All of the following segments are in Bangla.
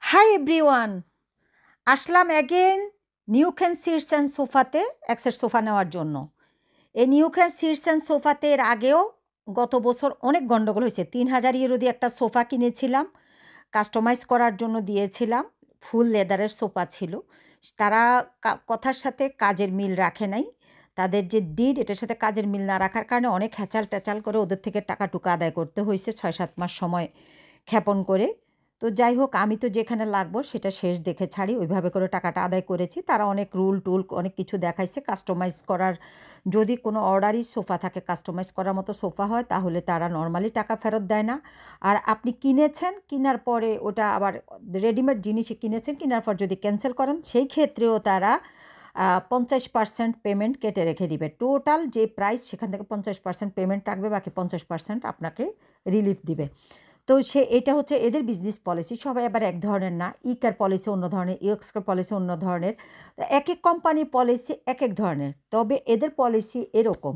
হাই এভরিওয়ান, আসলাম অ্যাগেন নিউকেন সিটস অ্যান্ড সোফাতে এক্সের সোফা নেওয়ার জন্য। এই নিউকেন সিটস অ্যান্ড সোফাতে এর আগেও গত বছর অনেক গণ্ডগোল হয়েছে। ৩,০০০ ইউরো দিয়ে একটা সোফা কিনেছিলাম, কাস্টমাইজ করার জন্য দিয়েছিলাম, ফুল লেদারের সোফা ছিল। তারা কথার সাথে কাজের মিল রাখে নাই। তাদের যে ডিড এটার সাথে কাজের মিল না রাখার কারণে অনেক হ্যাচাল ট্যাচাল করে ওদের থেকে টাকা টুকা আদায় করতে হয়েছে ৬-৭ মাস সময় ক্ষেপণ করে। তো যাই হোক, আমি তো যেখানে লাগবো সেটা শেষ দেখে ছাড়ি, ওইভাবে করে টাকাটা আদায় করেছি। তারা অনেক রুল টুল অনেক কিছু দেখাইছে কাস্টমাইজ করার। যদি কোনো অর্ডারই সোফা থাকে কাস্টমাইজ করার মতো সোফা হয়, তাহলে তারা নর্মালি টাকা ফেরত দেয় না। আর আপনি কিনেছেন, কেনার পরে ওটা আবার রেডিমেড জিনিসই কিনেছেন, কেনার পর যদি ক্যান্সেল করেন সেই ক্ষেত্রেও তারা 50% পেমেন্ট কেটে রেখে দিবে। টোটাল যে প্রাইস সেখান থেকে 50% পেমেন্ট রাখবে, বাকি 50% আপনাকে রিলিফ দিবে। তো এটা হচ্ছে এদের বিজনেস পলিসি। সবাই আবার এক ধরনের না। ইকার পলিসি অন্য ধরনের, ইউএক্সকার পলিসি অন্য ধরনের। এক এক কোম্পানির পলিসি এক এক ধরনের, তবে এদের পলিসি এরকম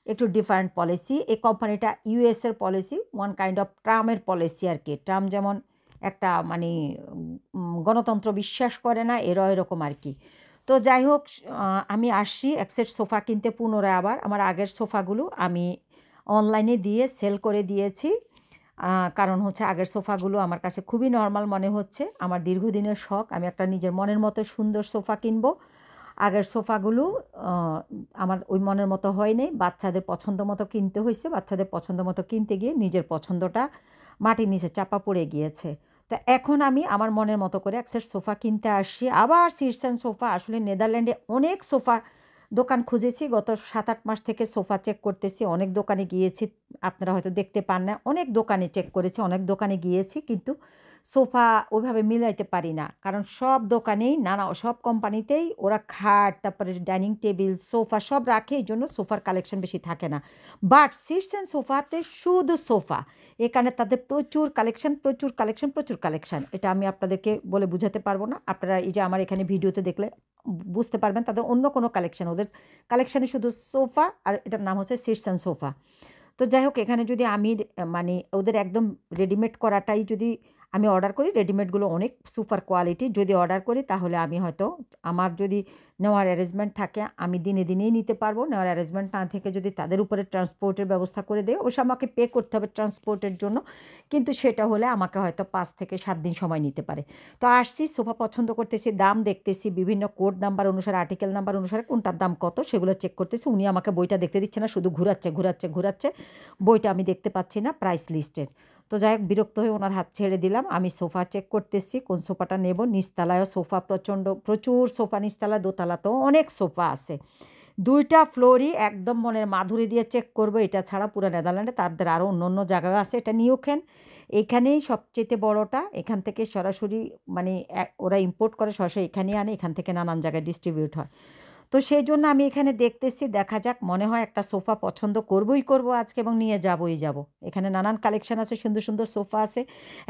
একটু ডিফারেন্ট পলিসি। এই কোম্পানিটা ইউএসের পলিসি, ওয়ান কাইন্ড অফ ট্রাম্পের পলিসি আর কি। ট্রাম্প যেমন একটা মানে গণতন্ত্র বিশ্বাস করে না, এরাও এরকম আর কি। তো যাই হোক, আমি আসছি এক সেট সোফা কিনতে পুনরায় আবার। আমার আগের সোফাগুলো আমি অনলাইনে দিয়ে সেল করে দিয়েছি। কারণ হচ্ছে আগের সোফাগুলো আমার কাছে খুবই নরমাল মনে হচ্ছে। আমার দীর্ঘদিনের শখ, আমি একটা নিজের মনের মতো সুন্দর সোফা কিনবো। আগের সোফাগুলো আমার ওই মনের মতো হয়নি, বাচ্চাদের পছন্দ মতো কিনতে হয়েছে। বাচ্চাদের পছন্দ মতো কিনতে গিয়ে নিজের পছন্দটা মাটির নিচে চাপা পড়ে গিয়েছে। তো এখন আমি আমার মনের মতো করে এক সেট সোফা কিনতে আসছি। আবার সিটস অ্যান্ড সোফা, আসলে নেদারল্যান্ডে অনেক সোফা দোকান খুঁজেছি। গত ৭-৮ মাস থেকে সোফা চেক করতেছি, অনেক দোকানে গিয়েছি, আপনারা হয়তো দেখতে পান না। অনেক দোকানে চেক করেছি, অনেক দোকানে গিয়েছি, কিন্তু সোফা ওইভাবে মিলাইতে পারি না। কারণ সব দোকানেই সব কোম্পানিতেই ওরা খাট, তারপরে ডাইনিং টেবিল, সোফা সব রাখে, এই জন্য সোফার কালেকশন বেশি থাকে না। বাট সিটস অ্যান্ড সোফাতে শুধু সোফা, এখানে তাদের প্রচুর কালেকশন, প্রচুর কালেকশন, প্রচুর কালেকশন। এটা আমি আপনাদেরকে বলে বুঝাতে পারবো না। আপনারা এই যে আমার এখানে ভিডিওতে দেখলে বুঝতে পারবেন, তাদের অন্য কোনো কালেকশন, ওদের কালেকশানে শুধু সোফা, আর এটার নাম হচ্ছে সিটস অ্যান্ড সোফা। তো যাই হোক, এখানে যদি আমি মানে ওদের একদম রেডিমেড করাটাই যদি আমি অর্ডার করি, রেডিমেডগুলো অনেক সুপার কোয়ালিটি। যদি অর্ডার করি তাহলে আমি হয়তো, আমার যদি নেওয়ার অ্যারেঞ্জমেন্ট থাকে আমি দিনে দিনেই নিতে পারবো। নেওয়ার অ্যারেঞ্জমেন্ট না থেকে যদি তাদের উপরে ট্রান্সপোর্টের ব্যবস্থা করে দেয়, অবশ্য আমাকে পে করতে হবে ট্রান্সপোর্টের জন্য, কিন্তু সেটা হলে আমাকে হয়তো 5 থেকে 7 দিন সময় নিতে পারে। তো আসছি, সোফা পছন্দ করতেছি, দাম দেখতেছি, বিভিন্ন কোড নাম্বার অনুসারে, আর্টিকেল নাম্বার অনুসারে কোনটার দাম কত সেগুলো চেক করতেছি। উনি আমাকে বইটা দেখতে দিচ্ছে না, শুধু ঘুরাচ্ছে ঘুরাচ্ছে ঘুরাচ্ছে, বইটা আমি দেখতে পাচ্ছি না প্রাইস লিস্টের। তো যাই হোক, বিরক্ত হয়ে ওনার হাত ছেড়ে দিলাম। আমি সোফা চেক করতেছি কোন সোফাটা নেব। নিচতলায়ও সোফা প্রচুর সোফা, নিচতলা দোতলাতেও অনেক সোফা আছে। 2টা ফ্লোরই একদম মনের মাধুরী দিয়ে চেক করবো। এটা ছাড়া পুরো নেদারল্যান্ডে তাদের আরও অন্য অন্য জায়গায় আছে। এটা নিউকেন, এইখানেই সবচেয়ে বড়টা। এখান থেকে সরাসরি মানে ওরা ইম্পোর্ট করে সরাসরি এখানেই আনে, এখান থেকে নানান জায়গায় ডিস্ট্রিবিউট হয়। তো সেই জন্য আমি এখানে দেখতেছি, দেখা যাক, মনে হয় একটা সোফা পছন্দ করবই করব আজকে এবং নিয়ে যাবই যাব। এখানে নানান কালেকশন আছে, সুন্দর সুন্দর সোফা আছে।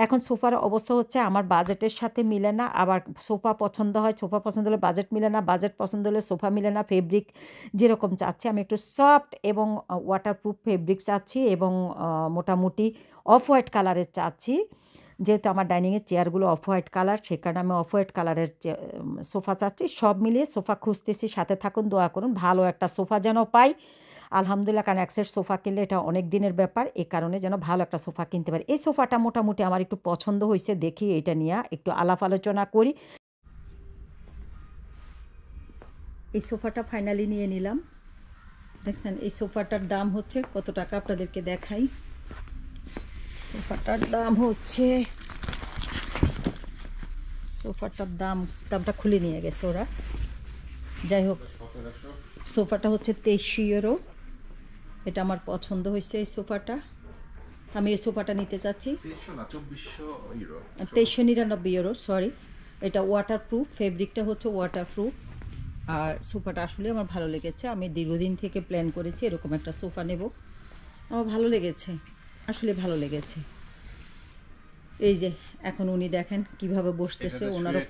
এখন সোফার অবস্থা হচ্ছে আমার বাজেটের সাথে মিলে না, আবার সোফা পছন্দ হয়, সোফা পছন্দ হলে বাজেট মিলে না, বাজেট পছন্দ হলে সোফা মিলে না। ফেব্রিক যেরকম চাচ্ছি আমি, একটু সফট এবং ওয়াটারপ্রুফ ফেব্রিক চাচ্ছি, এবং মোটামুটি অফ হোয়াইট কালারের চাচ্ছি। যেহেতু আমার ডাইনিংয়ের চেয়ারগুলো অফ হোয়াইট কালার, সে কারণে আমি অফ হোয়াইট কালারের সোফা চাচ্ছি। সব মিলিয়ে সোফা খুঁজতেছি, সাথে থাকুন, দোয়া করুন ভালো একটা সোফা যেন পাই। আলহামদুলিল্লাহ, কারণ এক সেট সোফা কিনলে এটা অনেক দিনের ব্যাপার, এই কারণে যেন ভালো একটা সোফা কিনতে পারি। এই সোফাটা মোটামুটি আমার একটু পছন্দ হয়েছে, দেখি এটা নিয়ে একটু আলাপ আলোচনা করি। এই সোফাটা ফাইনালি নিয়ে নিলাম। দেখছেন, এই সোফাটার দাম হচ্ছে কত টাকা আপনাদেরকে দেখাই। সোফাটার দাম হচ্ছে, সোফাটার দামটা খুলে নিয়ে গেছে ওরা। যাই হোক, সোফাটা হচ্ছে 2300 ইউরো। এটা আমার পছন্দ হয়েছে এই সোফাটা। আমি এই সোফাটা নিতে চাচ্ছি। 2399 ইউরো, সরি। এটা ওয়াটারপ্রুফ, ফেব্রিকটা হচ্ছে ওয়াটারপ্রুফ। আর সোফাটা আসলে আমার ভালো লেগেছে। আমি দীর্ঘদিন থেকে প্ল্যান করেছি এরকম একটা সোফা নেব। আমার ভালো লেগেছে, আসলে ভালো লেগেছে। এই যে এখন উনি দেখেন কিভাবে বসতেছে, ওনারও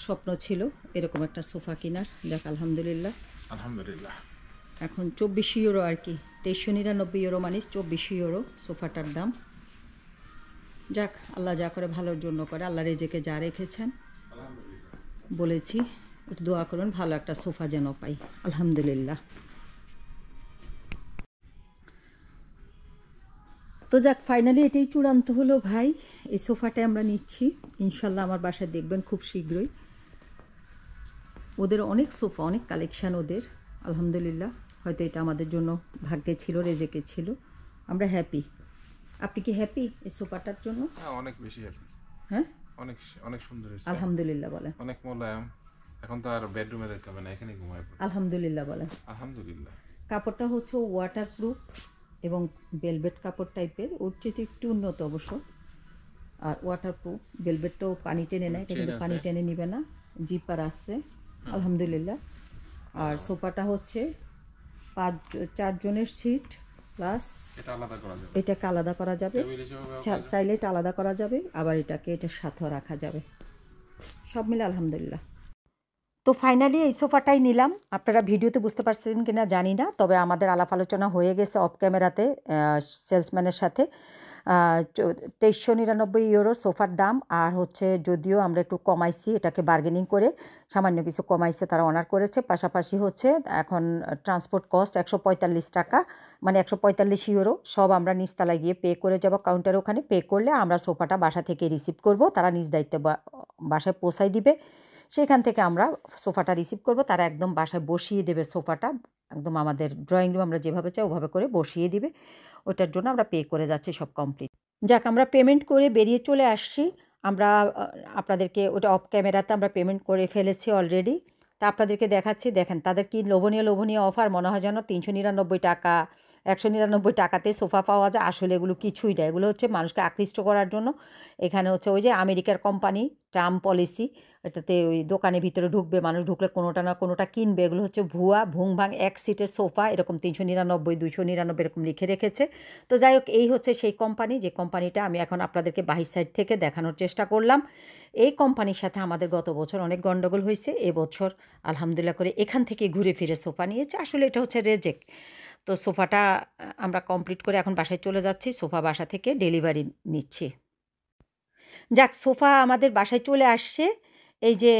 স্বপ্ন ছিল এরকম একটা সোফা কেনার। দেখ, আলহামদুলিল্লাহ আলহামদুলিল্লাহ। এখন 2400 ইউরো আর কি, 2399 ইউরো মানে 2400 ইউরো সোফাটার দাম। যাক, আল্লাহ যা করে ভালোর জন্য করে। আল্লাহ রেজেকে যা রেখেছেন বলেছি, একটু দোয়া করুন ভালো একটা সোফা যেন পাই। আলহামদুলিল্লাহ। তো যাক, ফাইনালি এটাই চূড়ান্ত হলো ভাই। এই সোফাটা আমরা নিচ্ছি ইনশাল্লাহ। আমার বাসায় দেখবেন খুব শীঘ্রই। ওদের অনেক সোফা, অনেক কালেকশান ওদের, আলহামদুলিল্লাহ। হয়তো এটা আমাদের জন্য ভাগ্যে ছিল, রেজেকে ছিল। আমরা হ্যাপি। আপনি কি হ্যাপি এই সোফাটার জন্য? অনেক বেশি হ্যাপি। হ্যাঁ, অনেক অনেক সুন্দর হয়েছে, আলহামদুলিল্লাহ বলেন। অনেক মোলায়েম। এখন তো আর বেডরুমে যেতে হবে না, এখানে ঘুমায় পড়ি। আলহামদুলিল্লাহ বলেন। আলহামদুলিল্লাহ। কাপড়টা হচ্ছে ওয়াটারপ্রুফ এবং ভেলভেট কাপড় টাইপের, ওর চেয়ে একটু উন্নত অবশ্য। আর ওয়াটারপ্রুফ, ভেলভেট তো পানি টেনে নেয়, এটা কিন্তু পানি টেনে নিবে না, জিপার আসছে আলহামদুলিল্লাহ। আর সোফাটা হচ্ছে 4 জনের সিট প্লাস এটাকে আলাদা করা যাবে, চাইলে এটা আলাদা করা যাবে, আবার এটাকে এটার সাথেও রাখা যাবে, সব মিলে আলহামদুলিল্লাহ। তো ফাইনালি এই সোফাটাই নিলাম। আপনারা ভিডিওতে বুঝতে পারছেন কিনা জানি না, তবে আমাদের আলাপ আলোচনা হয়ে গেছে অফ ক্যামেরাতে সেলসম্যানের সাথে। 2399 ইউরো সোফার দাম। আর হচ্ছে যদিও আমরা একটু কমাইছি, এটাকে বার্গেনিং করে সামান্য কিছু কমাইছে, তারা অনার করেছে। পাশাপাশি হচ্ছে এখন ট্রান্সপোর্ট কস্ট 145 টাকা, মানে 145 ইউরো। সব আমরা নিচতলায় গিয়ে পে করে যাব, কাউন্টারে ওখানে পে করলে আমরা সোফাটা বাসা থেকে রিসিভ করব। তারা নিজ দায়িত্বে বাসায় পৌঁছাই দিবে, সেখান থেকে আমরা সোফাটা রিসিভ করব। তারা একদম বাসায় বসিয়ে দেবে সোফাটা, একদম আমাদের ড্রয়িং রুম আমরা যেভাবে চাই ওভাবে করে বসিয়ে দিবে। ওটার জন্য আমরা পে করে যাচ্ছি, সব কমপ্লিট। যাক, আমরা পেমেন্ট করে বেরিয়ে চলে আসছি। আমরা আপনাদেরকে ওটা অফ ক্যামেরাতে আমরা পেমেন্ট করে ফেলেছি অলরেডি। তা আপনাদেরকে দেখাচ্ছি, দেখেন তাদের কি লোভনীয় লোভনীয় অফার। মনে হয় যেন 399 টাকা 199 টাকাতে সোফা পাওয়া যায়। আসলে এগুলো কিছুই না, এগুলো হচ্ছে মানুষকে আকৃষ্ট করার জন্য। এখানে হচ্ছে ওই যে আমেরিকার কোম্পানি ট্রাম্প পলিসি, এটাতে ওই দোকানের ভিতরে ঢুকবে মানুষ, ঢুকলে কোনোটা না কোনোটা কিনবে। এগুলো হচ্ছে ভুয়া ভুংভাং এক সিটের সোফা, এরকম 399 299 এরকম লিখে রেখেছে। তো যাই হোক, এই হচ্ছে সেই কোম্পানি, যে কোম্পানিটা আমি এখন আপনাদেরকে বাহির সাইড থেকে দেখানোর চেষ্টা করলাম। এই কোম্পানির সাথে আমাদের গত বছর অনেক গণ্ডগোল হয়েছে। এবছর আলহামদুলিল্লাহ করে এখান থেকে ঘুরে ফিরে সোফা নিয়েছে। আসলে এটা হচ্ছে রেজেক। তো সোফাটা আমরা কমপ্লিট করে এখন বাসায় চলে যাচ্ছি, সোফা বাসা থেকে ডেলিভারি নিচ্ছি। যাক, সোফা আমাদের বাসায় চলে আসছে। এই যে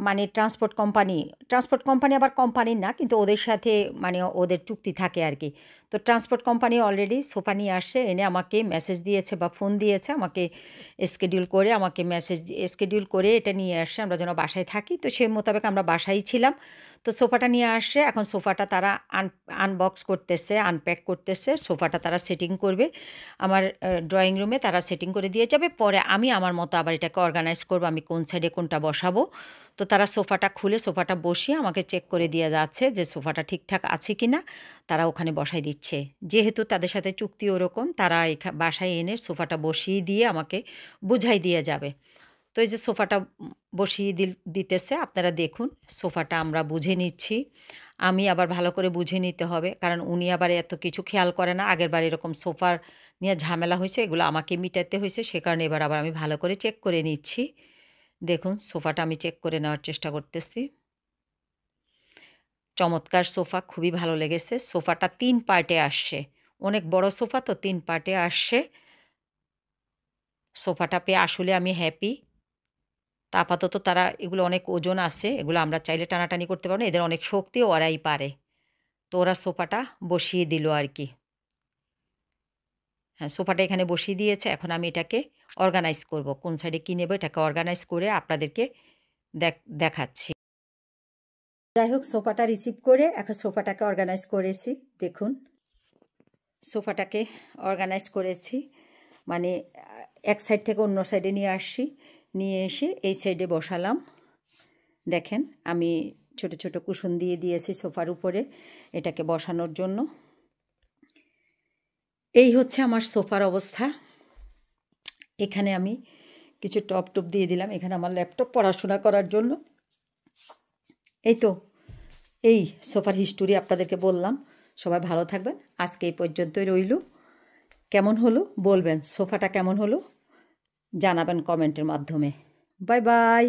মানে ট্রান্সপোর্ট কোম্পানি আবার কোম্পানির না, কিন্তু ওদের সাথে মানে ওদের চুক্তি থাকে আর কি। তো ট্রান্সপোর্ট কোম্পানি অলরেডি সোফা নিয়ে আসছে, এনে আমাকে মেসেজ দিয়েছে বা ফোন দিয়েছে, আমাকে স্কেডিউল করে এটা নিয়ে আসছে, আমরা যেন বাসায় থাকি। তো সেই মোতাবেক আমরা বাসায় ছিলাম। তো সোফাটা নিয়ে আসছে, এখন সোফাটা তারা আনবক্স করতেছে, আনপ্যাক করতেছে। সোফাটা তারা সেটিং করবে আমার ড্রয়িং রুমে, তারা সেটিং করে দিয়ে যাবে। পরে আমি আমার মতো আবার এটাকে অর্গানাইজ করবো, আমি কোন সাইডে কোনটা বসাবো। তো তারা সোফাটা খুলে সোফাটা বসিয়ে আমাকে চেক করে দিয়ে যাচ্ছে যে সোফাটা ঠিকঠাক আছে কি না, তারা ওখানে বসাই দিচ্ছে। যেহেতু তাদের সাথে চুক্তি ওরকম, তারা বাসায় এনে সোফাটা বসিয়ে দিয়ে আমাকে বুঝাই দিয়ে যাবে। তো এই যে সোফাটা বসিয়ে দিতেছে, আপনারা দেখুন। সোফাটা আমরা বুঝে নিচ্ছি, আমি আবার ভালো করে বুঝে নিতে হবে, কারণ উনি আবার এত কিছু খেয়াল করে না। আগেরবার এরকম সোফার নিয়ে ঝামেলা হয়েছে, এগুলো আমাকে মিটাতে হয়েছে, সে কারণে এবার আবার আমি ভালো করে চেক করে নিচ্ছি। দেখুন, সোফাটা আমি চেক করে নেওয়ার চেষ্টা করতেছি। চমৎকার সোফা, খুবই ভালো লেগেছে। সোফাটা 3 পার্টে আসছে, অনেক বড় সোফা তো 3 পার্টে আসছে। সোফাটা পেয়ে আসলে আমি হ্যাপি। তা আপাতত তারা এগুলো অনেক ওজন আছে, এগুলো আমরা চাইলে টানাটানি করতে পারবো না, এদের অনেক শক্তি, ওরাই পারে। তো ওরা সোফাটা বসিয়ে দিল আর কি। হ্যাঁ, সোফাটা এখানে বসিয়ে দিয়েছে। এখন আমি এটাকে অর্গানাইজ করব, কোন সাইডে কী নেব এটাকে অর্গানাইজ করে আপনাদেরকে দেখাচ্ছি। যাই হোক, সোফাটা রিসিভ করে এখন সোফাটাকে অর্গানাইজ করেছি। দেখুন, সোফাটাকে অর্গানাইজ করেছি, মানে এক সাইড থেকে অন্য সাইডে নিয়ে এসে এই সাইডে বসালাম। দেখেন, আমি ছোট ছোট কুশন দিয়ে দিয়েছি সোফার উপরে এটাকে বসানোর জন্য। এই হচ্ছে আমার সোফার অবস্থা। এখানে আমি কিছু টপ দিয়ে দিলাম, এখানে আমার ল্যাপটপ পড়াশোনা করার জন্য। এই তো, এই সোফার হিস্টোরি আপনাদেরকে বললাম। সবাই ভালো থাকবেন, আজকে এই পর্যন্তই রইল। কেমন হলো বলবেন, সোফাটা কেমন হলো জানাবেন কমেন্টের মাধ্যমে। Bye bye.